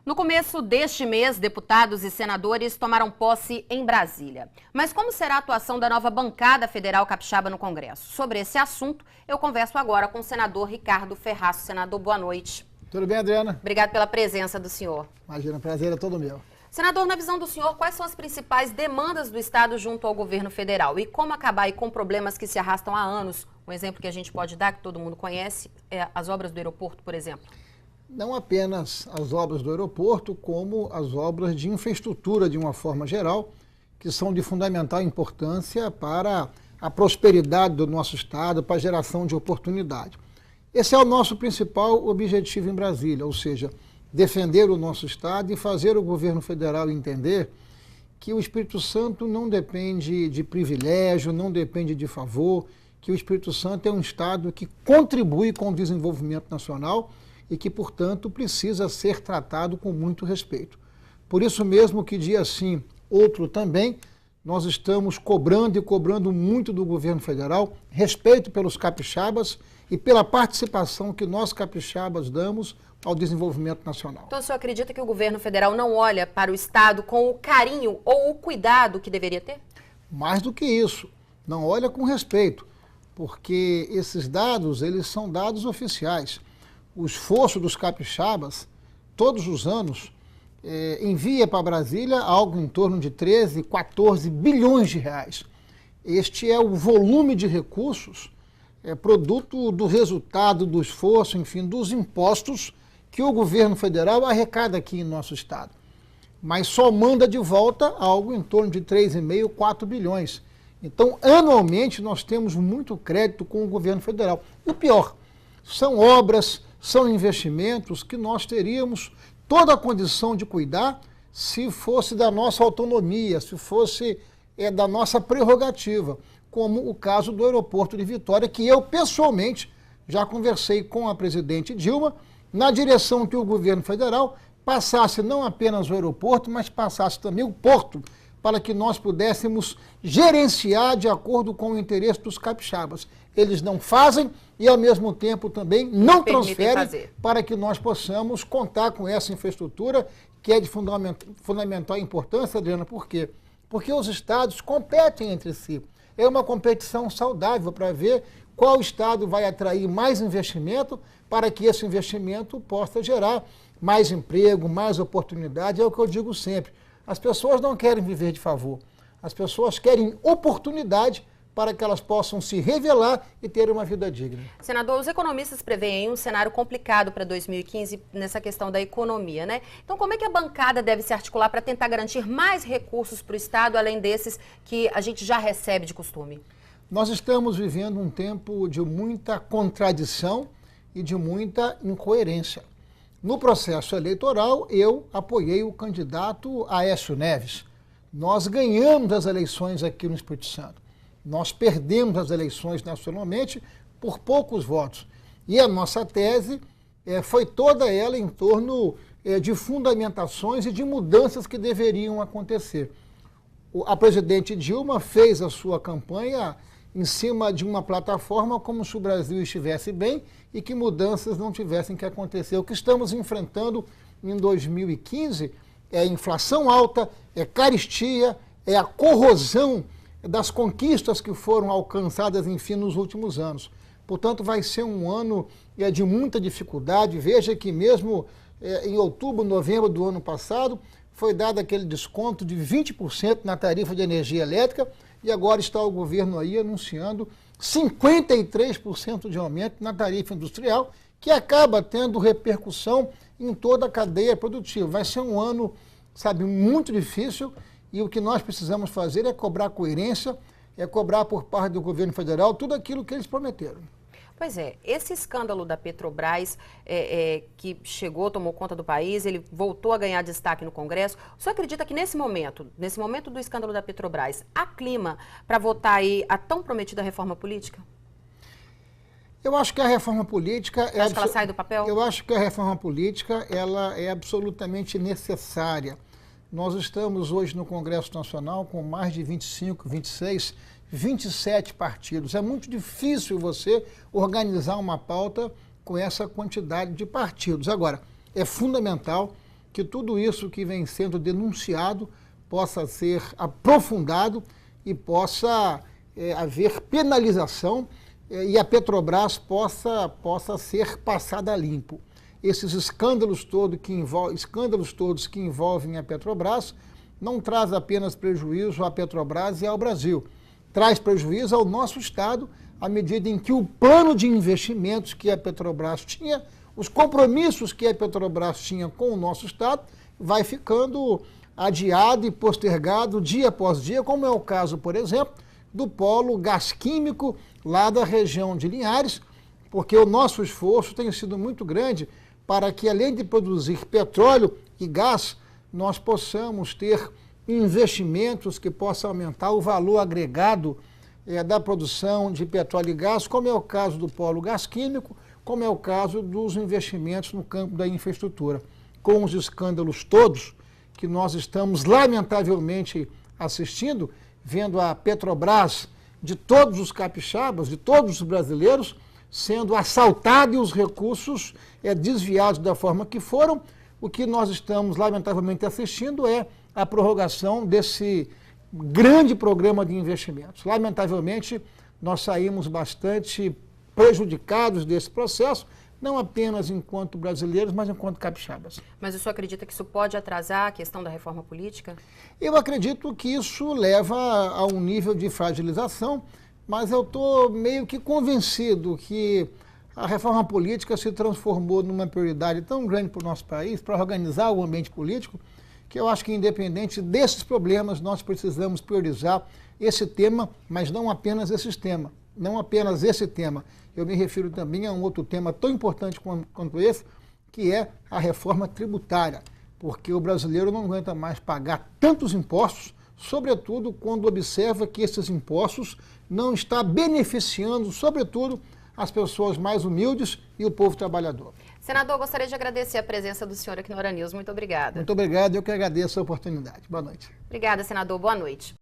No começo deste mês, deputados e senadores tomaram posse em Brasília. Mas como será a atuação da nova bancada federal capixaba no Congresso? Sobre esse assunto, eu converso agora com o senador Ricardo Ferraço. Senador, boa noite. Tudo bem, Adriana? Obrigado pela presença do senhor. Imagina, o prazer é todo meu. Senador, na visão do senhor, quais são as principais demandas do Estado junto ao governo federal? E como acabar aí com problemas que se arrastam há anos? Um exemplo que a gente pode dar, que todo mundo conhece, é as obras do aeroporto, por exemplo. Não apenas as obras do aeroporto, como as obras de infraestrutura de uma forma geral, que são de fundamental importância para a prosperidade do nosso Estado, para a geração de oportunidade. Esse é o nosso principal objetivo em Brasília, ou seja, defender o nosso Estado e fazer o governo federal entender que o Espírito Santo não depende de privilégio, não depende de favor, que o Espírito Santo é um Estado que contribui com o desenvolvimento nacional e que, portanto, precisa ser tratado com muito respeito. Por isso mesmo que dia sim, outro também, nós estamos cobrando muito do governo federal respeito pelos capixabas e pela participação que nós capixabas damos ao desenvolvimento nacional. Então o senhor acredita que o governo federal não olha para o Estado com o carinho ou o cuidado que deveria ter? Mais do que isso, não olha com respeito, porque esses dados, eles são dados oficiais. O esforço dos capixabas, todos os anos, envia para Brasília algo em torno de 13, 14 bilhões de reais. Este é o volume de recursos, produto do resultado do esforço, enfim, dos impostos que o governo federal arrecada aqui em nosso Estado. Mas só manda de volta algo em torno de 3,5, 4 bilhões. Então, anualmente, nós temos muito crédito com o governo federal. E o pior, são obras, são investimentos que nós teríamos toda a condição de cuidar se fosse da nossa autonomia, se fosse da nossa prerrogativa, como o caso do aeroporto de Vitória, que eu pessoalmente já conversei com a presidente Dilma, na direção que o governo federal passasse não apenas o aeroporto, mas passasse também o porto, para que nós pudéssemos gerenciar de acordo com o interesse dos capixabas. Eles não fazem e, ao mesmo tempo, também não transferem para que nós possamos contar com essa infraestrutura que é de fundamental importância, Adriana. Por quê? Porque os estados competem entre si. É uma competição saudável para ver qual estado vai atrair mais investimento para que esse investimento possa gerar mais emprego, mais oportunidade. É o que eu digo sempre. As pessoas não querem viver de favor. As pessoas querem oportunidade para que elas possam se revelar e ter uma vida digna. Senador, os economistas preveem um cenário complicado para 2015 nessa questão da economia, né? Então, como é que a bancada deve se articular para tentar garantir mais recursos para o Estado, além desses que a gente já recebe de costume? Nós estamos vivendo um tempo de muita contradição e de muita incoerência. No processo eleitoral, eu apoiei o candidato Aécio Neves. Nós ganhamos as eleições aqui no Espírito Santo. Nós perdemos as eleições nacionalmente por poucos votos. E a nossa tese foi toda ela em torno de fundamentações e de mudanças que deveriam acontecer. A presidente Dilma fez a sua campanha em cima de uma plataforma como se o Brasil estivesse bem e que mudanças não tivessem que acontecer. O que estamos enfrentando em 2015 é a inflação alta, é carestia, é a corrosão das conquistas que foram alcançadas, enfim, nos últimos anos. Portanto, vai ser um ano de muita dificuldade. Veja que mesmo em outubro, novembro do ano passado, foi dado aquele desconto de 20% na tarifa de energia elétrica e agora está o governo aí anunciando 53% de aumento na tarifa industrial, que acaba tendo repercussão em toda a cadeia produtiva. Vai ser um ano, sabe, muito difícil. E o que nós precisamos fazer é cobrar coerência, é cobrar por parte do governo federal tudo aquilo que eles prometeram. Pois é, esse escândalo da Petrobras que chegou, tomou conta do país, ele voltou a ganhar destaque no Congresso. O senhor acredita que nesse momento do escândalo da Petrobras, há clima para votar aí a tão prometida reforma política? Eu acho que a reforma política... Você acha que ela sai do papel? Eu acho que a reforma política ela é absolutamente necessária. Nós estamos hoje no Congresso Nacional com mais de 25, 26, 27 partidos. É muito difícil você organizar uma pauta com essa quantidade de partidos. Agora, é fundamental que tudo isso que vem sendo denunciado possa ser aprofundado e possa haver penalização e a Petrobras possa ser passada a limpo. Esses escândalos todos que envolvem a Petrobras não traz apenas prejuízo à Petrobras e ao Brasil, traz prejuízo ao nosso Estado, à medida em que o plano de investimentos que a Petrobras tinha, os compromissos que a Petrobras tinha com o nosso Estado, vai ficando adiado e postergado dia após dia, como é o caso, por exemplo, do polo gás químico lá da região de Linhares, porque o nosso esforço tem sido muito grande para que, além de produzir petróleo e gás, nós possamos ter investimentos que possam aumentar o valor agregado da produção de petróleo e gás, como é o caso do polo gás químico, como é o caso dos investimentos no campo da infraestrutura. Com os escândalos todos que nós estamos lamentavelmente assistindo, vendo a Petrobras de todos os capixabas, de todos os brasileiros, sendo assaltada e os recursos desviados da forma que foram, o que nós estamos lamentavelmente assistindo é a prorrogação desse grande programa de investimentos. Lamentavelmente, nós saímos bastante prejudicados desse processo, não apenas enquanto brasileiros, mas enquanto capixabas. Mas o senhor acredita que isso pode atrasar a questão da reforma política? Eu acredito que isso leva a um nível de fragilização, mas eu estou meio que convencido que a reforma política se transformou numa prioridade tão grande para o nosso país, para organizar o ambiente político, que eu acho que, independente desses problemas, nós precisamos priorizar esse tema, mas não apenas esse tema. Não apenas esse tema. Eu me refiro também a um outro tema tão importante quanto esse, que é a reforma tributária, porque o brasileiro não aguenta mais pagar tantos impostos, sobretudo quando observa que esses impostos não estão beneficiando, sobretudo, as pessoas mais humildes e o povo trabalhador. Senador, gostaria de agradecer a presença do senhor aqui no Hora News. Muito obrigada. Muito obrigado, eu que agradeço a oportunidade. Boa noite. Obrigada, senador. Boa noite.